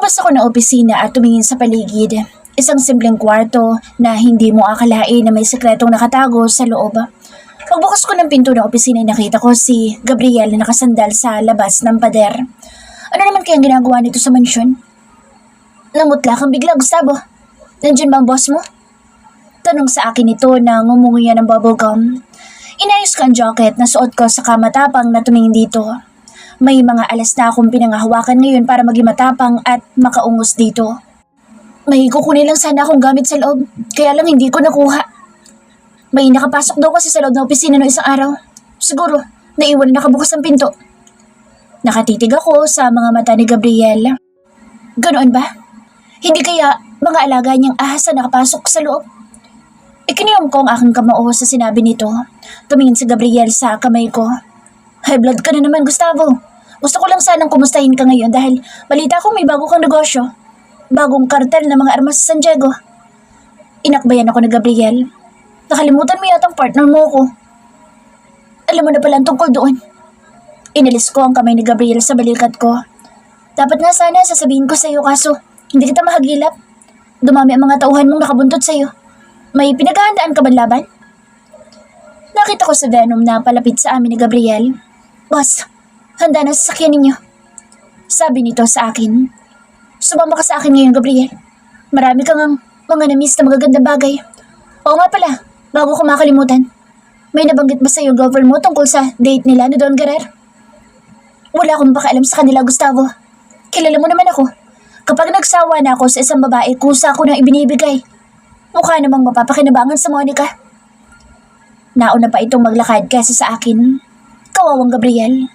Lumabas ako ng opisina at tumingin sa paligid. Isang simpleng kwarto na hindi mo akalain na may sekretong nakatago sa loob. Pagbukas ko ng pinto ng opisina, nakita ko si Gabriel na nakasandal sa labas ng pader. Ano naman kayang ginagawa nito sa mansyon? Namutla kang bigla, Gustavo. Nandiyan ba ang boss mo? Tanong sa akin ito na ngumunguya ng bubblegum. Inayos ko ang jacket na suot ko sa kamatapang na tumingin dito. May mga alas na akong pinangahawakan ngayon para maging matapang at makaungos dito. May kukunin lang sana akong gamit sa loob, kaya lang hindi ko nakuha. May nakapasok daw kasi sa loob ng opisina noong isang araw. Siguro, naiwan na nakabukas ang pinto. Nakatitig ako sa mga mata ni Gabriel. Ganoon ba? Hindi kaya mga alaga niyang ahas na nakapasok sa loob? Ikiniyom ko ang aking kamao sa sinabi nito. Tumingin si Gabriel sa kamay ko. High blood ka na naman, Gustavo. Gusto ko lang sanang kumustahin ka ngayon dahil balita ko may bago kang negosyo. Bagong kartel na mga armas sa San Diego. Inakbayan ako ni Gabriel. Nakalimutan mo yatang partner mo ko. Alam mo na pala ang tungkol doon. Inalis ko ang kamay ni Gabriel sa balikat ko. Dapat nga sana sasabihin ko sa iyo kaso hindi kita mahagilap. Dumami ang mga tauhan mong nakabuntot sa iyo. May pinaghahandaan ka ba laban? Nakita ko sa Venom na palapit sa amin ni Gabriel. Boss, handa na sa sasakyan ninyo. Sabi nito sa akin. Sumama ka sa akin ngayon, Gabriel. Marami kang mga na-miss na magagandang bagay. Oo nga pala, bago ko makalimutan. May nabanggit ba sa iyo girlfriend mo tungkol sa date nila ni Don Guerrer? Wala akong pakialam sa kanila, Gustavo. Kilala mo naman ako. Kapag nagsawa na ako sa isang babae, kusa ako nang ibinibigay. Mukha namang mapapakinabangan sa Monica. Nauna pa itong maglakad kaysa sa akin. Kawawang Gabriel.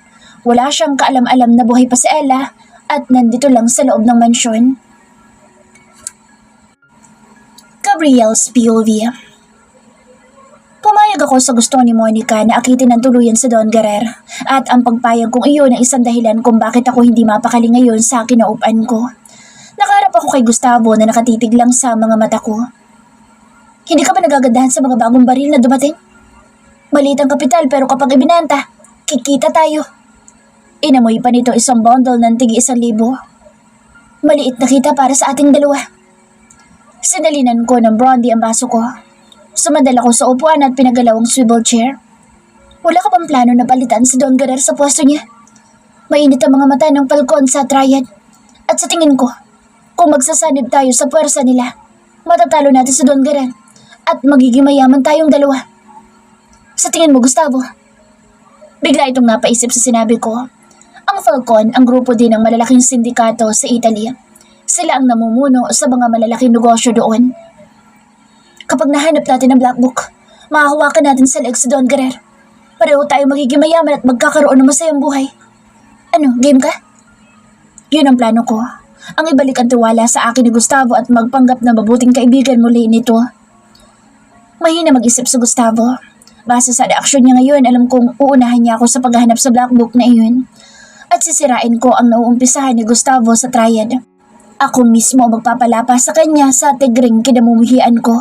Wala siyang kaalam-alam na buhay pa si Ella at nandito lang sa loob ng mansyon. Gabriel's POV. Pumayag ako sa gusto ni Monica na akitin ng tuluyan sa Don Guerrer at ang pagpayag kong iyon ang isang dahilan kung bakit ako hindi mapakali ngayon sa kinaupan ko. Nakaharap ako kay Gustavo na nakatitig lang sa mga mata ko. Hindi ka ba nagagandahan sa mga bagong baril na dumating? Maliit ang kapital pero kapag ibinanta, kikita tayo. Inamoy pa nito isang bundle ng tig-1,000. Maliit na kita para sa ating dalawa. Sinalinan ko ng brandy ang baso ko. Sumadala ko sa upuan at pinagalaw ang swivel chair. Wala ka bang plano na palitan si Don Guerrer sa pwesto niya? Mainit ang mga mata ng Falcon sa triad. At sa tingin ko, kung magsasanib tayo sa puwersa nila, matatalo natin si Don Guerrer at magiging mayaman tayong dalawa. Sa tingin mo, Gustavo? Bigla itong napaisip sa sinabi ko. Ang Falcon ang grupo din ng malalaking sindikato sa Italy. Sila ang namumuno sa mga malalaking negosyo doon. Kapag nahanap natin ang Black Book, makahawakan natin sa leeg si Don Guerrer. Pareho tayo magiging mayaman at magkakaroon ng masayang buhay. Ano, game ka? Yun ang plano ko. Ang ibalik ang tiwala sa akin ni Gustavo at magpanggap na mabuting kaibigan muli nito. Mahina mag-isip si Gustavo. Base sa reaksyon niya ngayon, alam kong uunahan niya ako sa paghahanap sa Black Book na iyon. At sisirain ko ang nauumpisahan ni Gustavo sa triad. Ako mismo magpapalapa sa kanya sa tigring kinamumuhian ko.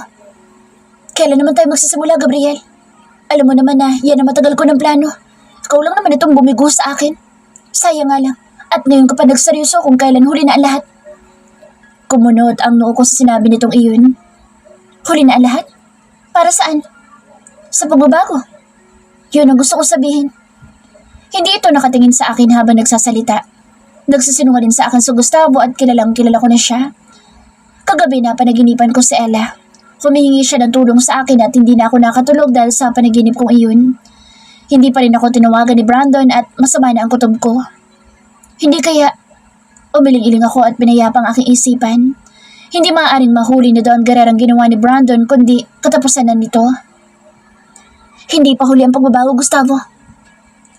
Kailan naman tayo magsisimula, Gabriel? Alam mo naman na yan ang matagal ko ng plano. Ikaw lang naman itong bumigo sa akin. Sayang nga lang. At ngayon ka pa nagseryoso kung kailan huli na ang lahat. Kumunot ang noo ko sa sinabi nitong iyon. Huli na ang lahat? Para saan? Sa pagbabago. Yun ang gusto ko sabihin. Hindi ito nakatingin sa akin habang nagsasalita. Nagsisinungaling sa akin si Gustavo at kilalang kilala ko na siya. Kagabi na panaginipan ko si Ella. Humihingi siya ng tulong sa akin at hindi na ako nakatulog dahil sa panaginip kong iyon. Hindi pa rin ako tinawagan ni Brandon at masama na ang kutob ko. Hindi kaya umiling-iling ako at pinayapang aking isipan. Hindi maaaring mahuli ni Don Guerrer ang ginawa ni Brandon kundi katapusan na nito. Hindi pa huli ang pagbabago, Gustavo.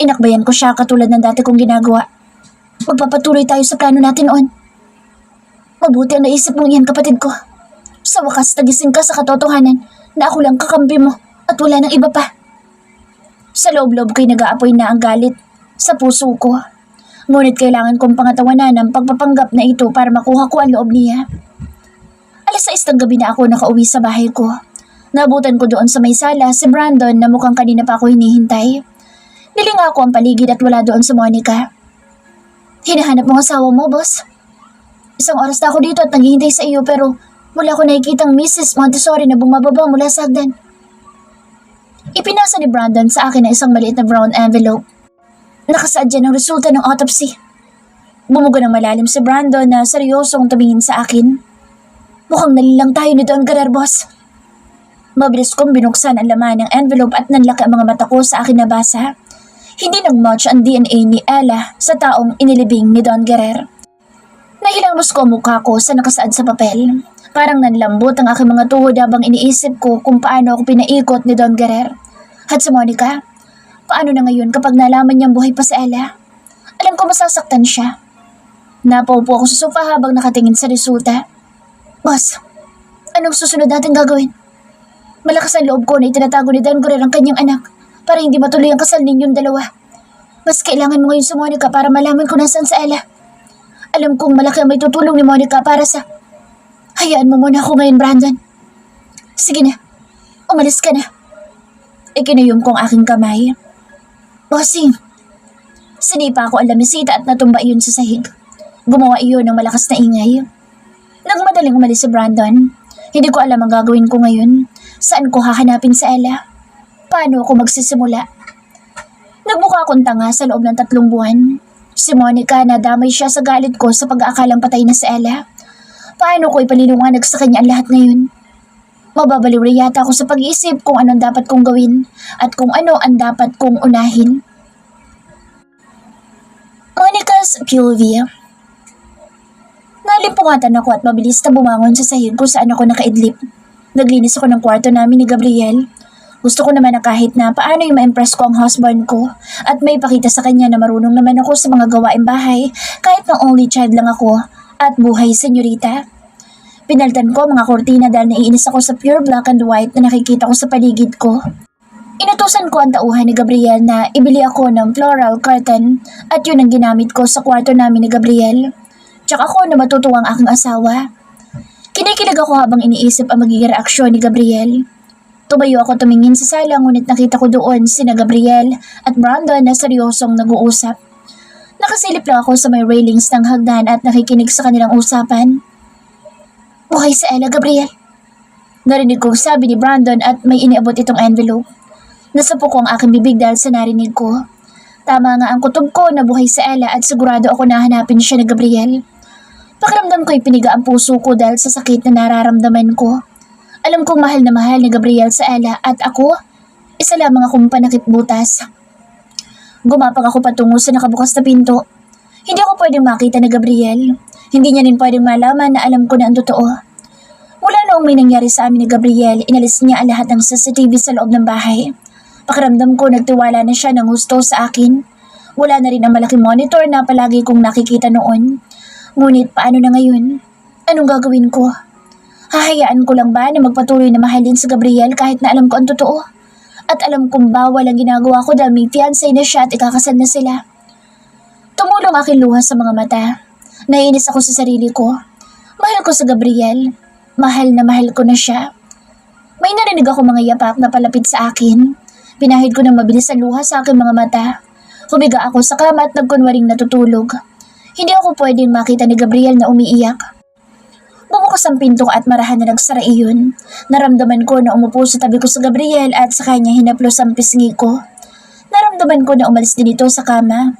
Inakbayan ko siya katulad ng dati kong ginagawa. Magpapatuloy tayo sa plano natin noon. Mabuti ang naisip mong iyan, kapatid ko. Sa wakas, nagising ka sa katotohanan na ako lang kakampi mo at wala nang iba pa. Sa loob-loob ko'y nag-aapoy na ang galit sa puso ko. Ngunit kailangan kong pangatawanan ang pagpapanggap na ito para makuha ko ang loob niya. Alas 6 ng gabi na ako nakauwi sa bahay ko. Nabutan ko doon sa may sala si Brandon na mukhang kanina pa ako hinihintay. Nilinga ko ang paligid at wala doon si Monica. Hinahanap mo ang asawa mo, boss? Isang oras na ako dito at naghihintay sa iyo pero wala ko nakikitang Mrs. Montessori na bumababa mula sa hagdan. Ipinasa ni Brandon sa akin ang isang maliit na brown envelope. Nakasaad dyan ang resulta ng autopsy. Bumuga ng malalim si Brandon na seryosong tumingin sa akin. Mukhang nalilang tayo ni Don Guerrero, boss. Mabilis kong binuksan ang laman ng envelope at nanlaki ang mga mata ko sa akin na basa. Hindi nag-match ang DNA ni Ella sa taong inilibing ni Don Guerrero. Nahilamos ko ang mukha ko sa nakasaad sa papel. Parang nanlambot ang aking mga tuhod habang iniisip ko kung paano ako pinaikot ni Don Guerrero. At si Monica, paano na ngayon kapag nalaman niyang buhay pa si Ella? Alam ko masasaktan siya. Napaupo ako sa sofa habang nakatingin sa resulta. Boss, anong susunod natin gagawin? Malakas ang loob ko na itinatago ni Don Guerrero ang kanyang anak para hindi matuloy ang kasal ninyong dalawa. Mas kailangan mo ngayon si Monica para malaman kung nasaan sa Ella. Alam kong malaki ang may tutulong ni Monica para sa... Hayaan mo muna ako ngayon, Brandon. Sige na, umalis ka na. Ikinuyom ko ang aking kamay. Bossing. Sinipa ako ang lamisita at natumba iyon sa sahig. Gumawa iyon ng malakas na ingay. Nagmadaling umalis si Brandon. Hindi ko alam ang gagawin ko ngayon. Saan ko hahanapin sa Ella? Paano ako magsisimula? Nagmukha akong tanga sa loob ng 3 buwan. Si Monica, nadamay siya sa galit ko sa pag-aakalang patay na si Ella. Paano ko ipaliliwanag sa kanya ang lahat ngayon? Mababaliw rin yata ako sa pag-iisip kung anong dapat kong gawin at kung ano ang dapat kong unahin. Monica's POV. Nalimpungatan ako at mabilis na bumangon sa sahig kung saan ako nakaidlip. Naglinis ako ng kwarto namin ni Gabriel. Gusto ko naman na kahit na paano yung ma-impress ko ang husband ko at may pakita sa kanya na marunong naman ako sa mga gawaing bahay kahit na only child lang ako at buhay senyorita. Pinaltan ko mga kortina dahil naiinis ako sa pure black and white na nakikita ko sa paligid ko. Inutusan ko ang tauhan ni Gabriel na ibili ako ng floral curtain at yun ang ginamit ko sa kwarto namin ni Gabriel. Tsaka ako na matutuwang aking asawa. Kinikilig ako habang iniisip ang magiging reaksyon ni Gabriel. Tumayo ako tumingin sa sala ngunit nakita ko doon sina Gabriel at Brandon na seryosong nag-uusap. Nakasilip lang ako sa may railings ng hagdan at nakikinig sa kanilang usapan. Buhay sa Ella, Gabriel. Narinig kong sabi ni Brandon at may iniabot itong envelope. Nasapo ko ang aking bibig dahil sa narinig ko. Tama nga ang kutob ko na buhay sa Ella at sigurado ako na hanapin siya ni Gabriel. Pakiramdam ko'y piniga ang puso ko dahil sa sakit na nararamdaman ko. Alam kong mahal na mahal ni Gabriel sa Ella at ako, isa lamang akong panakit butas. Gumapang ako patungo sa nakabukas na pinto. Hindi ako pwedeng makita ni Gabriel. Hindi niya rin pwedeng malaman na alam ko na ang totoo. Mula noong may nangyari sa amin ni Gabriel, inalis niya ang lahat ng CCTV sa loob ng bahay. Pakiramdam ko nagtiwala na siya ng gusto sa akin. Wala na rin ang malaking monitor na palagi kong nakikita noon. Ngunit paano na ngayon? Anong gagawin ko? Hahayaan ko lang ba na magpatuloy na mahalin si Gabriel kahit na alam ko ang totoo? At alam kong bawal ang ginagawa ko dahil may fiancé na siya at ikakasal na sila. Tumulong aking luha sa mga mata. Naiinis ako sa sarili ko. Mahal ko si Gabriel. Mahal na mahal ko na siya. May narinig ako mga yapak na palapit sa akin. Pinahid ko ng mabilis ang luha sa aking mga mata. Humiga ako sa kama at nagkunwaring natutulog. Hindi ako pwedeng makita ni Gabriel na umiiyak. Bumukas ang pinto at marahan na nagsara iyon. Naramdaman ko na umupo sa tabi ko sa Gabriel at sa kanya hinaplos ang pisngi ko. Naramdaman ko na umalis din ito sa kama.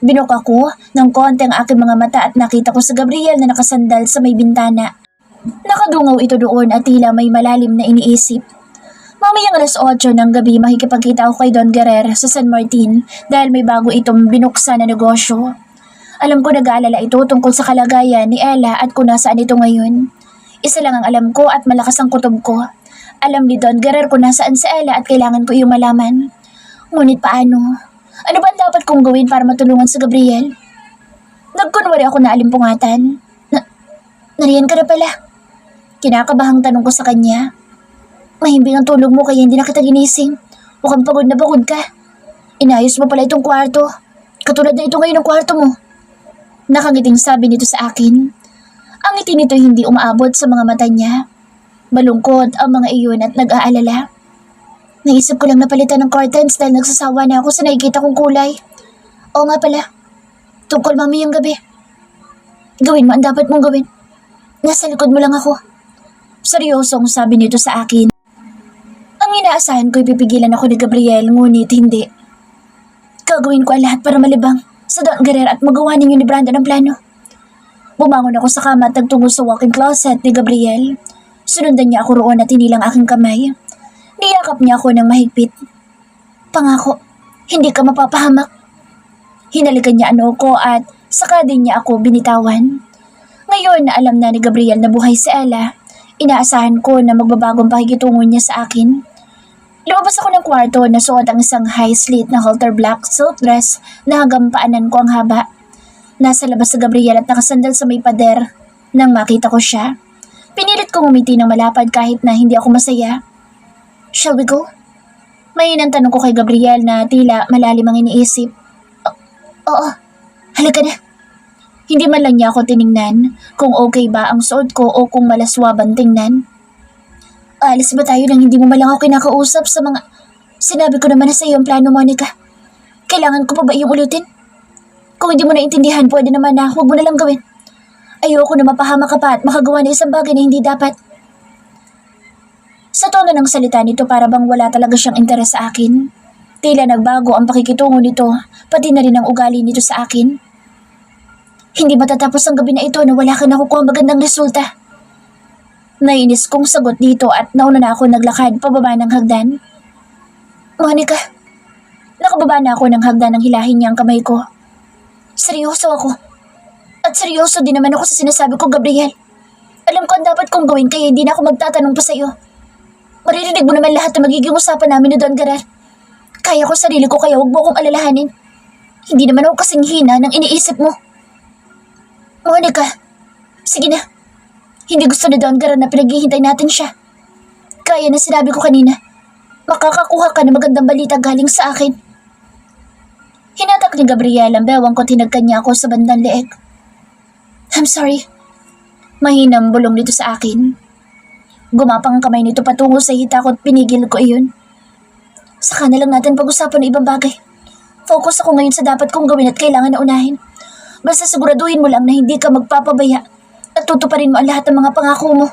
Binok ako ng konti ang aking mga mata at nakita ko sa Gabriel na nakasandal sa may bintana. Nakadungaw ito doon at tila may malalim na iniisip. Mamayang 8:00 ng gabi makikipagkita ako kay Don Guerrero sa San Martin dahil may bago itong binuksan na negosyo. Alam ko nag-aalala ito tungkol sa kalagayan ni Ella at kung nasaan ito ngayon. Isa lang ang alam ko at malakas ang kutob ko. Alam ni Don Guerrero kung nasaan si Ella at kailangan ko iyong malaman. Ngunit paano? Ano ba ang dapat kong gawin para matulungan si Gabriel? Nagkunwari ako na alimpungatan. Nariyan ka na pala. Kinakabahang tanong ko sa kanya. Mahimbing ang tulog mo kaya hindi na kita ginising. Mukhang pagod na pagod ka. Inayos mo pala itong kwarto. Katulad na ito ngayon ang kwarto mo. Nakangiting sabi nito sa akin. Ang ngiti nito hindi umaabot sa mga mata niya. Malungkot ang mga iyon at nag-aalala. Naisip ko lang na palitan ng curtains dahil nagsasawa na ako sa nakikita kong kulay. Oo nga pala. Tungkol mamayang gabi. Gawin mo ang dapat mong gawin. Nasa likod mo lang ako. Seryosong sabi nito sa akin. Ang inaasahan ko'y pipigilan ako ni Gabriel, ngunit hindi. Gagawin ko ang lahat para malibang sa Don Guerrero at magawa ninyo ni Brandon ang plano. Bumangon ako sa kama at nagtungo sa walk-in closet ni Gabriel. Sunundan niya ako roon at hinilang aking kamay. Niyakap niya ako ng mahigpit. Pangako, hindi ka mapapahamak. Hinalikan niya ano ko at saka din niya ako binitawan. Ngayon na alam na ni Gabriel na buhay si Ella, inaasahan ko na magbabagong pakikitungo niya sa akin. Lumabas ako ng kwarto na suot ang isang high-slit na halter black silk dress na hanggang paanan ko ang haba. Nasa labas si Gabriel at nakasandal sa may pader nang makita ko siya. Pinilit kong umiti ng malapad kahit na hindi ako masaya. Shall we go? Mahinang tanong ko kay Gabriel na tila malalim ang iniisip. Oo, halika na. Hindi man lang niya ako tiningnan kung okay ba ang suot ko o kung malaswaban tingnan. Alis ba tayo nang hindi mo malang ako kinakausap sa mga... Sinabi ko naman na sa iyo ang plano, Monica. Kailangan ko pa ba iyong ulitin? Kung hindi mo naintindihan, pwede naman na huwag mo na lang gawin. Ayoko na mapahama ka pa at makagawa ng isang bagay na hindi dapat. Sa tono ng salita nito para bang wala talaga siyang interes sa akin. Tila nagbago ang pakikitungo nito, pati na rin ang ugali nito sa akin. Hindi matatapos ang gabi na ito na wala ka nakukuha magandang resulta. Nainis kong sagot dito at nauna na ako naglakad pababa ng hagdan. Monica, nakababa na ako ng hagdan nang hilahin niya ang kamay ko. Seryoso ako. At seryoso din naman ako sa sinasabi ko, Gabriel. Alam ko ang dapat kong gawin kaya hindi na ako magtatanong pa sa iyo. Maririnig mo naman lahat na magiging usapan namin ni Don Guerrero. Kaya ko sarili ko kaya huwag mo akong alalahanin. Hindi naman ako kasing hina ng iniisip mo. Monica, sige na. Hindi gusto ni Don Guerrero na pinaghihintay natin siya. Kaya na sinabi ko kanina, makakakuha ka ng magandang balita galing sa akin. Hinatak ni Gabriel ang bewang ko, tinagkan niya ako sa bandang leeg. I'm sorry. Mahinang bulong nito sa akin. Gumapang ang kamay nito patungo sa hita ko at pinigil ko iyon. Saka na lang natin pag-usapan ng ibang bagay. Focus ako ngayon sa dapat kong gawin at kailangan na unahin. Basta siguraduhin mo lang na hindi ka magpapabaya at tutuparin mo ang lahat ng mga pangako mo.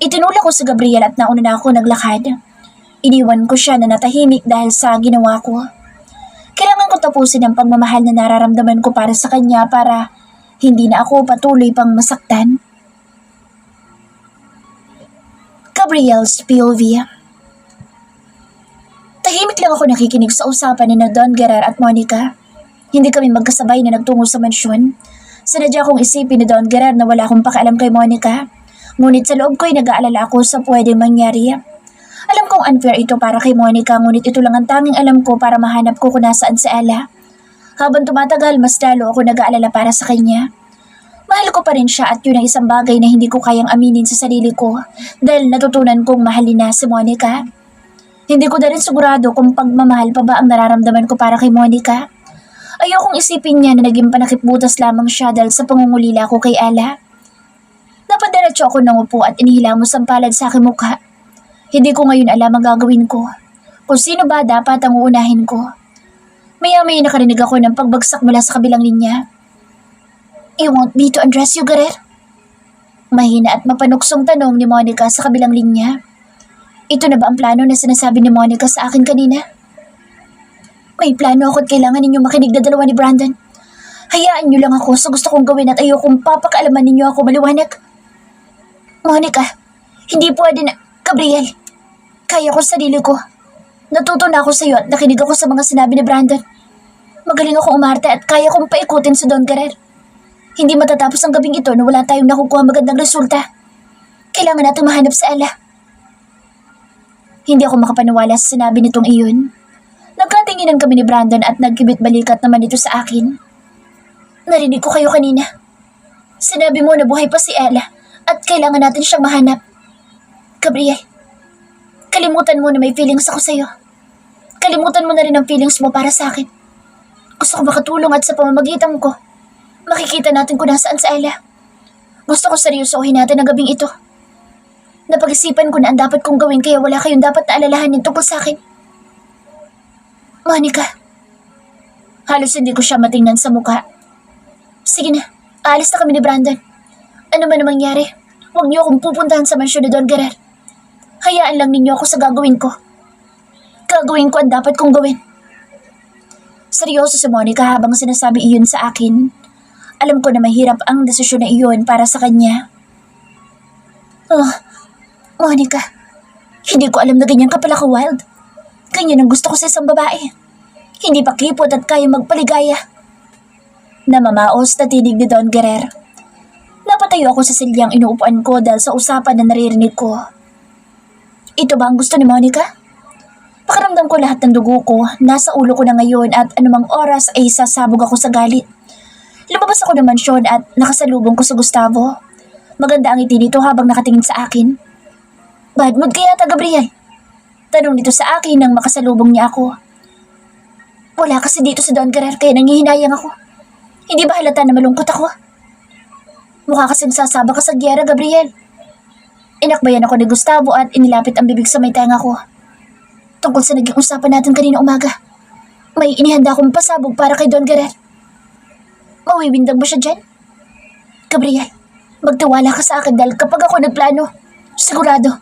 Itinulak ko si Gabriel at nauna na ako naglakad. Iniwan ko siya na natahimik dahil sa ginawa ko. Kailangan ko tapusin ang pagmamahal na nararamdaman ko para sa kanya para hindi na ako patuloy pang masaktan. Gabriel's POV. Tahimik lang ako nakikinig sa usapan ni Don Guerrero at Monica. Hindi kami magkasabay na nagtungo sa mansyon. Sinadya kong isipin ni Don Guerrero na wala akong pakialam kay Monica. Ngunit sa loob ko'y nag-aalala ako sa pwedeng mangyari. Alam kong unfair ito para kay Monica, ngunit ito lang ang tanging alam ko para mahanap ko kung nasaan si Ella. Habang tumatagal, mas lalo ako nag-aalala para sa kanya. Mahal ko pa rin siya at yun ang isang bagay na hindi ko kayang aminin sa sarili ko dahil natutunan kong mahalin na si Monica. Hindi ko na rin sigurado kung pagmamahal pa ba ang nararamdaman ko para kay Monica. Ayokong isipin niya na naging panakipbutas lamang siya dahil sa pangungulila ko kay Ella. Napadiretso ako ng upo at inihilamos ang palad sa aking mukha. Hindi ko ngayon alam ang gagawin ko. Kung sino ba dapat ang uunahin ko. Maya-maya nakarinig ako ng pagbagsak mula sa kabilang linya. You want me to undress you, Guerrero? Mahina at mapanuksong tanong ni Monica sa kabilang linya. Ito na ba ang plano na sinasabi ni Monica sa akin kanina? May plano ako at kailangan ninyo makinig na dalawa ni Brandon. Hayaan niyo lang ako sa gusto kong gawin at ayokong papakaalaman ninyo ako maliwanag. Monica, hindi pwede na... Gabriel, kaya ko sa sarili ko. Natuto na ako sa iyo at nakinig ako sa mga sinabi ni Brandon. Magaling ako umarte at kaya kong paikutin si Don Guerrero. Hindi matatapos ang gabing ito na wala tayong nakukuha magandang resulta. Kailangan natin mahanap sa Ella. Hindi ako makapaniwala sa sinabi nitong iyon. Nagkatinginan kami ni Brandon at nagkibit-balikat naman ito sa akin. Narinig ko kayo kanina. Sinabi mo na buhay pa si Ella at kailangan natin siyang mahanap. Gabriel, kalimutan mo na may feelings ako sa'yo. Kalimutan mo na rin ang feelings mo para sa akin. Gusto ko makatulong at sa pamamagitan ko, makikita natin kung nasaan si Ella. Gusto ko seryosohin natin ang gabing ito. Napag-isipan ko na ang dapat kong gawin kaya wala kayong dapat na alalahanin tungkol sa akin. Monica, halos hindi ko siya matingnan sa mukha. Sige na, Aalis na kami ni Brandon. Ano man ang mangyari, huwag niyo akong pupuntahan sa mansyon ni Don Guerrer. Hayaan lang ninyo ako sa gagawin ko. Gagawin ko ang dapat kong gawin. Seryoso si Monica habang sinasabi iyon sa akin. Alam ko na mahirap ang desisyon na iyon para sa kanya. Oh, Monica, hindi ko alam na ganyan ka pala ka-wild. Ganyan ang gusto ko sa isang babae. Hindi pa kipot at kaya magpaligaya. Namamaos na tinig ni Don Guerrer. Napatayo ako sa silyang inuupuan ko dahil sa usapan na naririnig ko. Ito ba ang gusto ni Monica? Pakiramdam ko lahat ng dugo ko, nasa ulo ko na ngayon at anumang oras ay sasabog ako sa galit. Lumabas ako ng mansyon at nakasalubong ko sa Gustavo. Maganda ang ngiti nito habang nakatingin sa akin. Bad mood kaya ta, Gabriel? Tanong nito sa akin nang makasalubong niya ako. Wala kasi dito sa Don Guerrer kaya nangihinayang ako. Hindi ba halata na malungkot ako? Mukha kasing sasaba ka sa gyera, Gabriel. Inakbayan ako ni Gustavo at inilapit ang bibig sa may tenga ko. Tungkol sa naging usapan natin kanina umaga. May inihanda akong pasabog para kay Don Guerrer. Mawiwindang ba siya dyan? Gabriel, magtiwala ka sa akin dahil kapag ako nagplano, sigurado.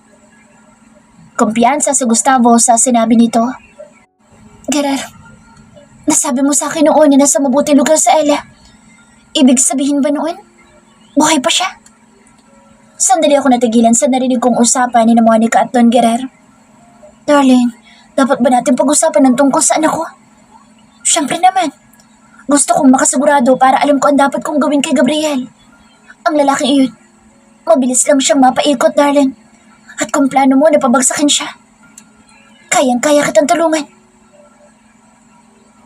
Kumpiyansa si Gustavo sa sinabi nito. Guerrer, nasabi mo sa akin noon na nasa mabuting lugar sa Ella. Ibig sabihin ba noon? Buhay pa siya? Sandali ako natigilan sa narinig kong usapan ni Monica at Don Guerrer. Darling, dapat ba natin pag-usapan ng tungkol sa anak ko? Siyempre naman. Gusto kong makasigurado para alam ko ang dapat kong gawin kay Gabriel. Ang lalaking iyon, mabilis lang siyang mapaikot, darling. At kung plano mo na pabagsakin siya, kayang-kaya kitang tulungan.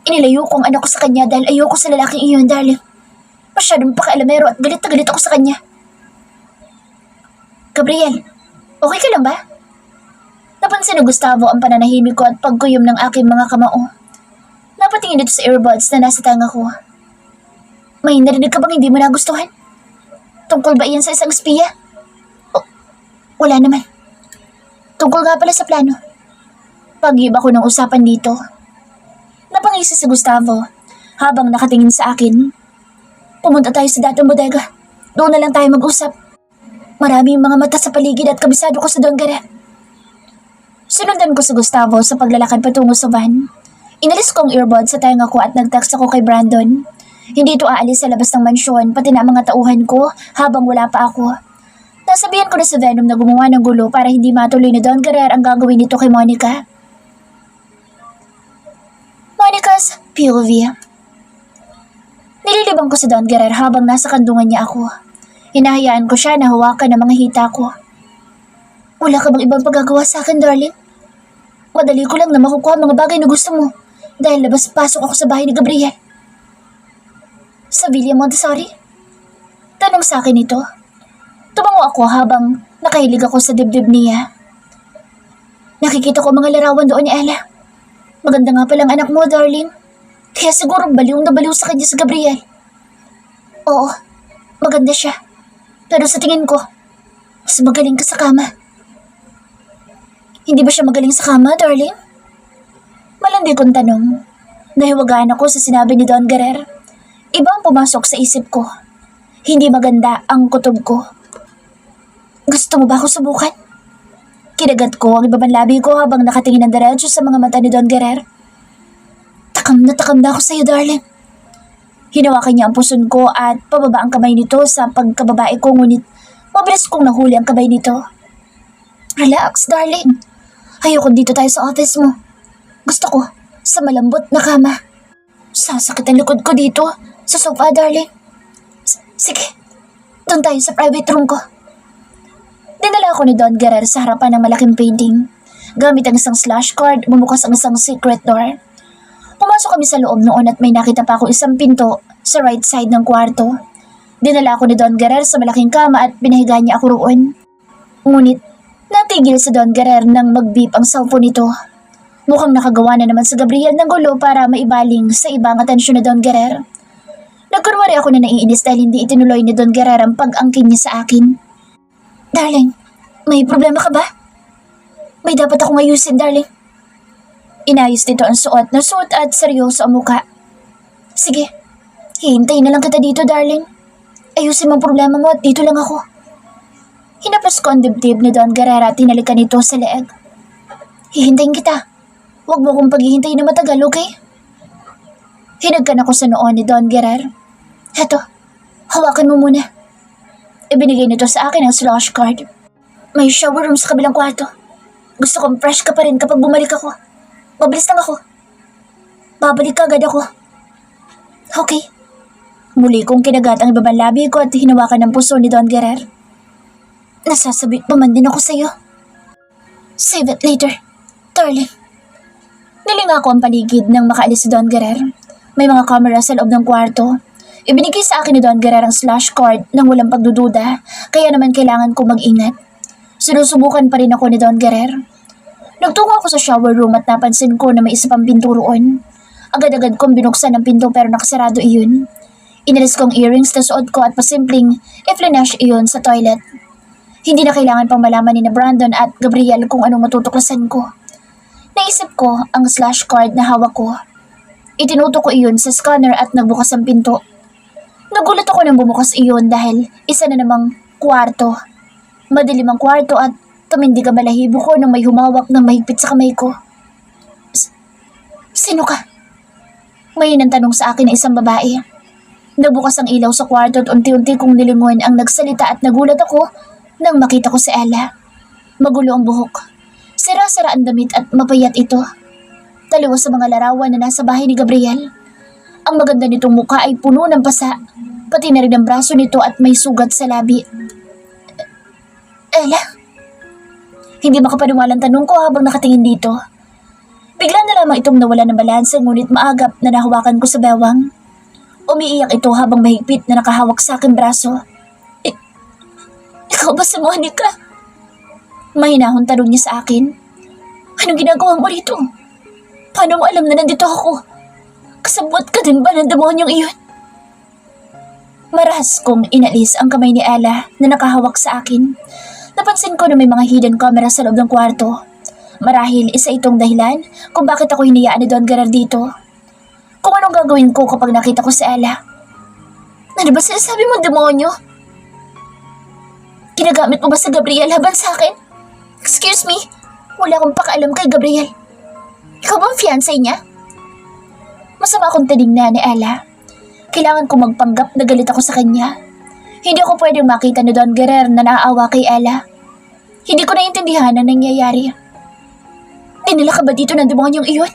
Inilayo kong anak ko sa kanya dahil ayoko sa lalaking iyon, darling. Masyadong pakialamero at galit na galit ako sa kanya. Gabriel, okay ka lang ba? Napansin ni Gustavo ang pananahimik ko at pagkuyom ng aking mga kamao. Napatingin ito sa earbuds na nasa tanga ko. May narinig ka bang hindi mo nagustuhan? Tungkol ba iyan sa isang espiya? O, wala naman. Tungkol nga pala sa plano. Pag-iba ko ng usapan dito. Napangisi si Gustavo habang nakatingin sa akin. Pumunta tayo sa dating bodega. Doon na lang tayo mag-usap. Maraming mga mata sa paligid at kabisado ko sa Don Guerrer. Sinundan ko si Gustavo sa paglalakad patungo sa van. Inalis ko ang earbud sa tenga ko at nag-text ako kay Brandon. Hindi ito aalis sa labas ng mansyon pati na mga tauhan ko habang wala pa ako. Nasabihan ko na sa Venom na gumawa ng gulo para hindi matuloy ni Don Guerrer ang gagawin nito kay Monica. Monica's POV. Nililibang ko si Don Guerrer habang nasa kandungan niya ako. Hinahayaan ko siya na hawakan ng mga hita ko. Wala ka bang ibang pagagawa sa akin, darling? Madali ko lang na makukuha mga bagay na gusto mo dahil labas-pasok ako sa bahay ni Gabriel. Sa Villa Montessori? Tanong sa akin ito. Tumango ako habang nakahilig ako sa dibdib niya. Nakikita ko mga larawan doon ni Ella. Maganda nga palang anak mo, darling. Kaya siguro baliw na baliw sa kanya si Gabriel. Oo, maganda siya. Pero sa tingin ko, mas magaling ka sa kama. Hindi ba siya magaling sa kama, darling? Malandi kong tanong. Nahiwagaan ako sa sinabi ni Don Guerrer. Ibang pumasok sa isip ko. Hindi maganda ang kutob ko. Gusto mo ba ako subukan? Kinagat ko ang ibabang labi ko habang nakatingin ng diretso sa mga mata ni Don Guerrer. Takam na ako sa iyo, darling. Hinawakan niya ang puson ko at pababa ang kamay nito sa pagkababae ko, ngunit mabilis kong nahuli ang kamay nito. Relax, darling. Ayoko dito tayo sa office mo. Gusto ko sa malambot na kama. Sasakit ang likod ko dito sa sofa, darling. Sige, doon tayo sa private room ko. Dinala ako ni Don Guerrer sa harapan ng malaking painting. Gamit ang isang slash card, bumukas ang isang secret door. Pumasok kami sa loob noon at may nakita pa ako isang pinto sa right side ng kwarto. Dinala ako ni Don Guerrer sa malaking kama at pinahiga niya ako roon. Ngunit, natigil si Don Guerrer nang mag-beep ang cellphone nito. Mukhang nakagawa na naman si Gabriel ng gulo para maibaling sa ibang atensyon ni Don Guerrer. Nagkunwari ako na naiinis dahil hindi itinuloy ni Don Guerrer ang pag-angkin niya sa akin. Darling, may problema ka ba? May dapat akong ayusin, darling. Inayos nito ang suot at seryoso ang muka. Sige, hihintayin na lang kita dito, darling. Ayusin mo ang problema mo at dito lang ako. Hinapos ko ang dibdib ni Don Guerrero at hinalikan nito sa leeg. Hihintayin kita. Huwag mo akong paghihintayin na matagal, okay? Hinagkan ako sa noon ni Don Guerrero. Heto, hawakan mo muna. Ibinigay nito sa akin ang slush card. May shower room sa kabilang kwarto. Gusto kong fresh ka pa rin kapag bumalik ako. Mabilis lang ako. Babalik agad ako. Okay. Muli kong kinagat ang ibabang labi ko at hinawakan ng puso ni Don Guerrero. Nasasabik pa man din ako sa'yo. Save it later, darling. Nilinga ko ang paligid nang makaalis si Don Guerrero. May mga camera sa loob ng kwarto. Ibinigay sa akin ni Don Guerrero ang slash cord nang walang pagdududa, kaya naman kailangan kong mag-ingat. Sinusubukan pa rin ako ni Don Guerrero. Nagtungo ako sa shower room at napansin ko na may isa pang pinto roon. Agad-agad kong binuksan ang pinto pero nakasarado iyon. Inalis ko ang earrings na suot ko at pasimpleng i-flash iyon sa toilet. Hindi na kailangan pang malaman ni na Brandon at Gabriel kung anong matutuklasan ko. Naisip ko ang slash card na hawak ko. Itinutok ko iyon sa scanner at nagbukas ang pinto. Nagulat ako nang bumukas iyon dahil isa na namang kwarto. Madilim ang kwarto at tumindig ang balahibo ko nang may humawak ng mahigpit sa kamay ko. Sino ka? May tanong sa akin na isang babae. Nagbukas ang ilaw sa kwarto at unti-unti kong nilingon ang nagsalita at nagulat ako nang makita ko si Ella. Magulo ang buhok. Sira-sira ang damit at mapayat ito. Taliwas sa mga larawan na nasa bahay ni Gabriel. Ang maganda nitong mukha ay puno ng pasa, pati na rin ang braso nito at may sugat sa labi. Ella? Hindi makapaniwalang tanong ko habang nakatingin dito. Bigla na lamang itong nawala ng balanse ngunit maagap na nahawakan ko sa bewang. Umiiyak ito habang mahigpit na nakahawak sa aking braso. Ikaw ba si Monica? Mahinahon tanong niya sa akin. Anong ginagawa mo rito? Paano mo alam na nandito ako? Kasabot ka din ba ng demonyong iyon? Marahas kong inalis ang kamay ni Ella na nakahawak sa akin. Napansin ko na may mga hidden camera sa loob ng kwarto. Marahil isa itong dahilan kung bakit ako hinayaan ni Don Guerrero dito. Kung anong gagawin ko kapag nakita ko si Ella. Ano ba sinasabi mo, demonyo? Ginagamit mo ba si Gabriel laban sa akin? Excuse me, wala akong pakaalam kay Gabriel. Ikaw ba ang fiancé niya? Masama akong tinignan ni Ella. Kailangan ko magpanggap na galit ako sa kanya. Hindi ako pwedeng makita ni Don Guerrero na naaawa kay Ella. Hindi ko naiintindihan ang nangyayari. Dinala ka ba dito ng demonyong iyon?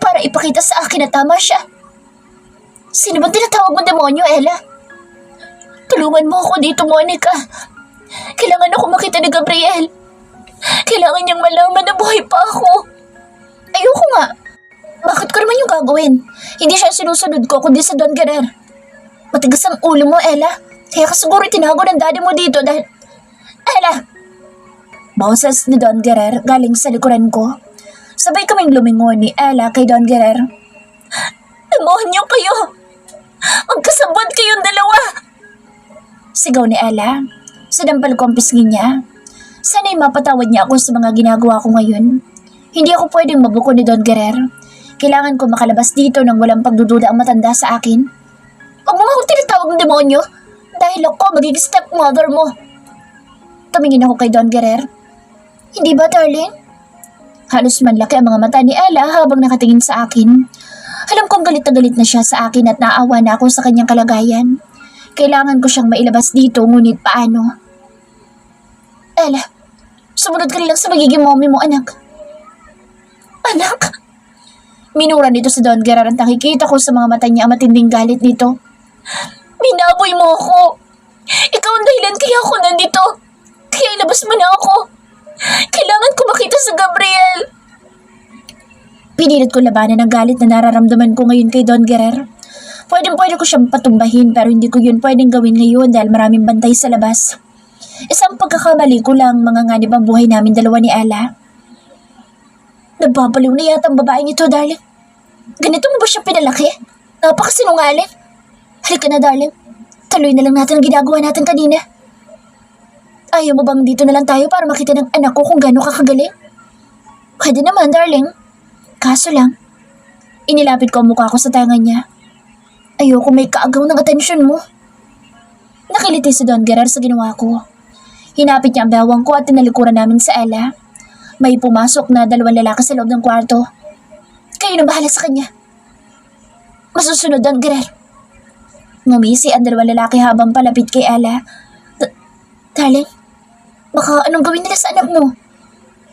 Para ipakita sa akin na tama siya. Sino bang tinatawag mo demonyo, Ella? Tulungan mo ako dito, Monica. Kailangan ako makita ni Gabriel. Kailangan niyang malaman na buhay pa ako. Ayoko nga. Bakit ko naman yung gagawin? Hindi siya sinusunod ko kundi sa Don Guerrero. Matigas ang ulo mo, Ella. Kaya ka siguro tinago ng daddy mo dito dahil... Ella! Boses ni Don Guerrero galing sa likuran ko. Sabay kaming lumingon ni Ella kay Don Guerrero. Demonyo kayo! Magkasabot kayong dalawa! Sigaw ni Ella. Sinampal ko ang pisngi niya. Sana'y mapatawad niya ako sa mga ginagawa ko ngayon. Hindi ako pwedeng mabuko ni Don Guerrero. Kailangan ko makalabas dito nang walang pagdududa ang matanda sa akin. Huwag mo nga akong tinatawag ng demonyo dahil ako magiging stepmother mo. Tumingin ako kay Don Guerrero. Hindi ba, darling? Halos manlaki ang mga mata ni Ella habang nakatingin sa akin. Alam kong galit na siya sa akin at naawa na ako sa kanyang kalagayan. Kailangan ko siyang mailabas dito ngunit paano? Ella, sumunod ka lang sa magiging mommy mo, anak. Anak? Minura nito sa Don Guerrero at nakikita ko sa mga mata niya ang matinding galit nito. Binaboy mo ako. Ikaw ang dahilan kaya ako nandito. Kaya ilabas mo na ako. Kailangan ko makita sa Gabriel. Pinilit ko labanan ang galit na nararamdaman ko ngayon kay Don Guerrero. Pwede ko siyang patumbahin pero hindi ko yun pwedeng gawin ngayon dahil maraming bantay sa labas. Isang pagkakamali ko lang mga nganib ang buhay namin dalawa ni Ella. Nababaliw na yata ang babaeng ito, darling. Ganito mo ba siya pinalaki? Napakasinungaling. Halika na, darling. Tuloy na lang natin ang ginagawa natin kanina. Ayaw mo bang dito na lang tayo para makita ng anak ko kung gaano kakagaling? Pwede naman, darling. Kaso lang, inilapit ko ang mukha ko sa tangan niya. Ayoko may kaagaw ng atensyon mo. Nakiliti si Don Guerrero sa ginawa ko. Hinapit niya ang bewang ko at tinalikuran namin sa Ella. May pumasok na 2 lalaki sa loob ng kwarto. Kayo na bahala sa kanya. Masusunod, Don Guerrero. Ngumisi ang 2 lalaki habang palapit kay Ella. Darling, baka anong gawin nila sa anak mo?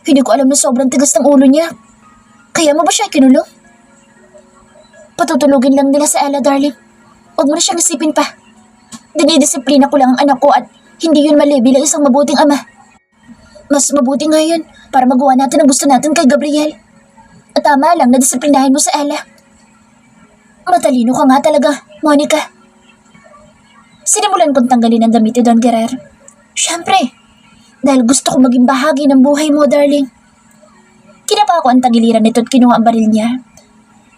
Hindi ko alam na sobrang tigas ng ulo niya. Kaya mo ba siya kinulong? Patutulugin lang nila sa Ella, darling. Huwag mo na siyang isipin pa. Dinidisiplina ko lang ang anak ko at hindi yun mali bilang isang mabuting ama. Mas mabuti nga yun para magawa natin ang gusto natin kay Gabriel. At tama lang na disiplinahin mo sa Ella. Matalino ka nga talaga, Monica. Sinimulan kong tanggalin ang damit ni Don Guerrero. Siyempre, dahil gusto ko maging bahagi ng buhay mo, darling. Kinapa ko ang tagiliran nito at kinuha ang baril niya.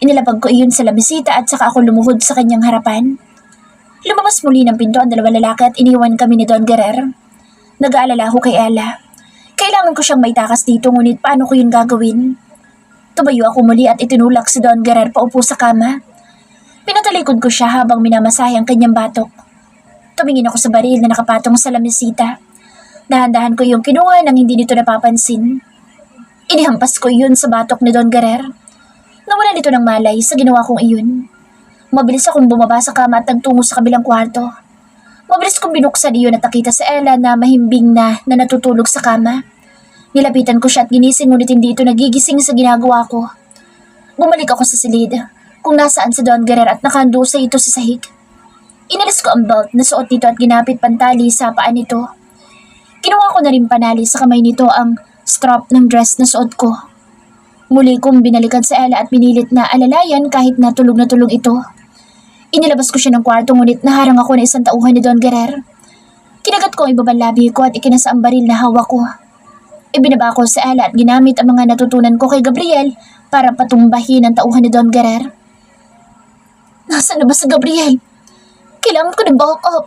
Inilapag ko iyon sa labisita at saka ako lumuhod sa kanyang harapan. Lumabas muli ng pinto ang 2 lalaki at iniwan kami ni Don Guerrero. Nag-aalala ako kay Ella. Kailangan ko siyang maitakas dito ngunit paano ko yun gagawin? Tumayo ako muli at itinulak si Don Guerrero paupo sa kama. Pinatalikod ko siya habang minamasahe ang kanyang batok. Tumingin ako sa baril na nakapatong sa lamisita. Dahan-dahan ko yung kinuha nang hindi nito napapansin. Inihampas ko iyon sa batok ni Don Guerrero. Nawala nito ng malay sa ginawa kong iyon. Mabilis akong bumaba sa kama at nagtungo sa kabilang kwarto. Mabilis kong binuksan iyon at nakita si Ella na mahimbing na natutulog sa kama. Nilapitan ko siya at ginising ngunit hindi ito nagigising sa ginagawa ko. Bumalik ako sa silid kung nasaan si Don Guerrero at nakahando sa ito sa sahig. Inalis ko ang belt na suot nito at ginapit pantali sa paa nito. Kinuha ko na rin panali sa kamay nito ang strap ng dress na suot ko. Muli kong binalikan sa Ella at pinilit na alalayan kahit na tulog ito. Inilabas ko siya ng kwarto ngunit naharang ako na isang tauhan ni Don Guerrero. Kinagat ko ang ibabang labi ko at ikinasa ang baril na hawak ko. Ibinaba ko sa Ella at ginamit ang mga natutunan ko kay Gabriel para patumbahin ang tauhan ni Don Guerrero. Nasaan na ba si Gabriel? Kailangan ko na bulk up.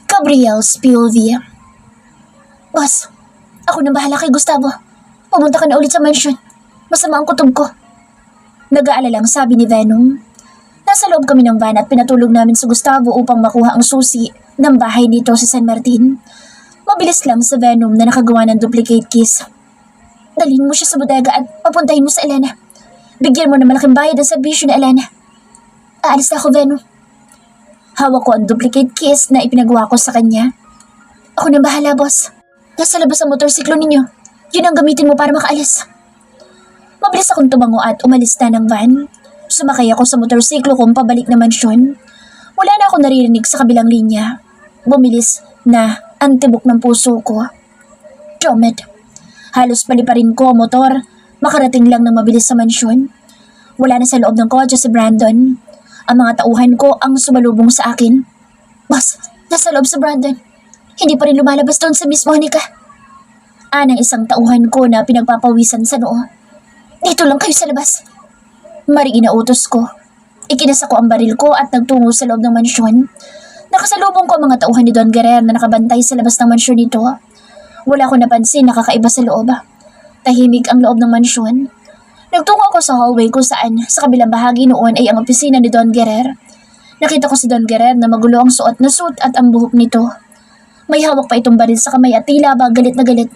Gabriel Spilvia. Boss, ako na bahala kay Gustavo. Pumunta ka na ulit sa mansion. Masama ang kutob ko. Nag-aalalang sabi ni Venom. Nasa loob kami ng van at pinatulog namin si Gustavo upang makuha ang susi ng bahay nito sa San Martin. Mabilis lang sa Venom na nakagawa ng duplicate keys. Dalhin mo siya sa bodega at papuntahin mo sa Elena. Bigyan mo ng malaking bayad ang serbisyo na Elena. Aalis na ako, Venom. Hawak ko ang duplicate keys na ipinagawa ko sa kanya. Ako nang bahala, boss. Nasa labas ang motorsiklo ninyo. Yun ang gamitin mo para makaalis. Mabilis akong tumango at umalis na ng van. Sumakay ako sa motorsiklo kong pabalik na mansyon. Wala na ako naririnig sa kabilang linya. Bumilis na ang tibok ng puso ko. Jomed. Halos paliparin ko ang motor. Makarating lang ng mabilis sa mansyon. Wala na sa loob ng kotse si Brandon. Ang mga tauhan ko ang sumalubong sa akin. Boss, nasa loob si Brandon. Hindi pa rin lumalabas doon sa Miss Monica. Anang isang tauhan ko na pinagpapawisan sa noo. Dito lang kayo sa labas. Maring inautos ko. Ikinasa ko ang baril ko at nagtungo sa loob ng mansyon. Nakasalubong ko ang mga tauhan ni Don Guerrero na nakabantay sa labas ng mansyon nito. Wala ko napansin na kakaiba sa loob. Tahimik ang loob ng mansyon. Nagtungo ako sa hallway kung saan sa kabilang bahagi noon ay ang opisina ni Don Guerrero. Nakita ko si Don Guerrero na magulo ang suot na suit at ang buhok nito. May hawak pa itong baril sa kamay at tila ba galit na galit.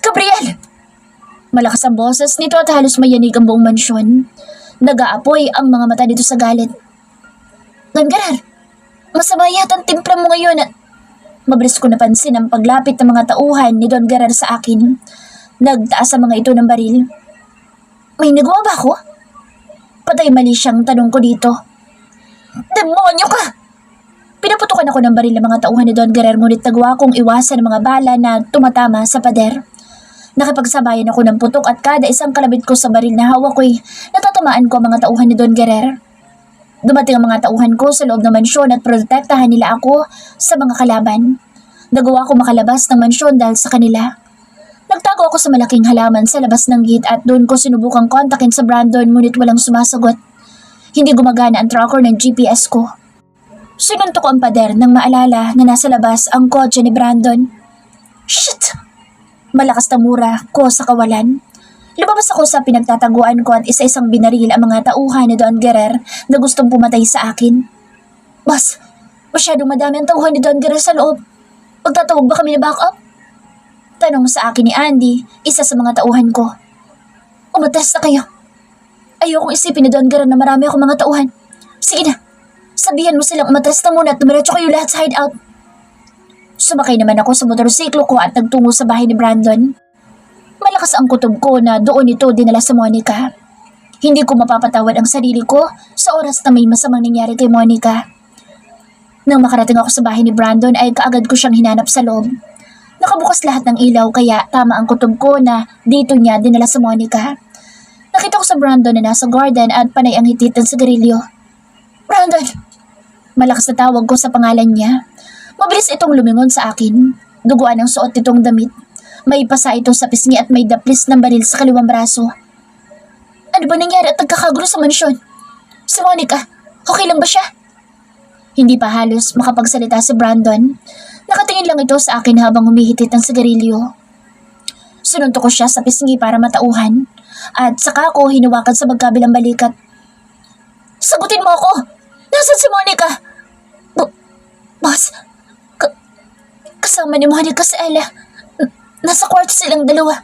Gabriel! Malakas ang boses nito at halos mayanig ang buong mansyon. Nag-aapoy ang mga mata nito sa galit. Don Guerrero, masama yata ang timpla mo ngayon at... Mabilis ko napansin ang paglapit ng mga tauhan ni Don Guerrero sa akin. Nagtaas ang mga ito ng baril. May nagawa ba ako? Patay mali siyang tanong ko dito. Demonyo ka! Pinaputukan ako ng baril ng mga tauhan ni Don Guerrero ngunit nagawa kong iwasan ang mga bala na tumatama sa pader. Nakipagsabayan ako ng putok at kada isang kalabit ko sa baril na hawak ko'y natatamaan ko ang mga tauhan ni Don Guerrero. Dumating ang mga tauhan ko sa loob ng mansyon at protektahan nila ako sa mga kalaban. Nagawa ko makalabas ng mansyon dahil sa kanila. Nagtago ako sa malaking halaman sa labas ng gate at doon ko sinubukang kontakin sa Brandon ngunit walang sumasagot. Hindi gumagana ang tracker ng GPS ko. Sinuntok ko ang pader nang maalala na nasa labas ang kotse ni Brandon. Shit! Malakas na mura ko sa kawalan. Lumabas ako sa pinagtataguan ko at isa-isang binaril ang mga tauhan ni Don Guerrero na gustong pumatay sa akin. Boss, Masyadong madami ang tauhan ni Don Guerrero sa loob. Magtatawag ba kami na backup? Tanong sa akin ni Andy, isa sa mga tauhan ko. Umatas na kayo. Ayokong isipin ni Don Guerrero na marami akong mga tauhan. Sige na, sabihan mo silang umatas na muna at dumiretso kayo lahat sa hideout. Sumakay naman ako sa motorsiklo ko at nagtungo sa bahay ni Brandon. Malakas ang kutob ko na doon ito dinala sa Monica. Hindi ko mapapatawad ang sarili ko sa oras na may masamang nangyari kay Monica. Nang makarating ako sa bahay ni Brandon ay kaagad ko siyang hinanap sa loob. Nakabukas lahat ng ilaw kaya tama ang kutob ko na dito niya dinala sa Monica. Nakita ko sa Brandon na nasa garden at panay ang hitit ng sigarilyo. Brandon! Malakas na tawag ko sa pangalan niya. Mabilis itong lumingon sa akin. Duguan ang suot nitong damit. May pasa ito sa pisngi at may daplis ng baril sa kaliwang braso. Ano ba nangyari at nagkakagulo sa mansyon? Si Monica, okay lang ba siya? Hindi pa halos makapagsalita si Brandon. Nakatingin lang ito sa akin habang humihitit ang sigarilyo. Sinuntok ko siya sa pisngi para matauhan. At saka ako hinawakan sa magkabilang balikat. Sagutin mo ako! Nasaan si Monica? Boss, kasama ni Monica si Ella. Nasa kwarto silang dalawa.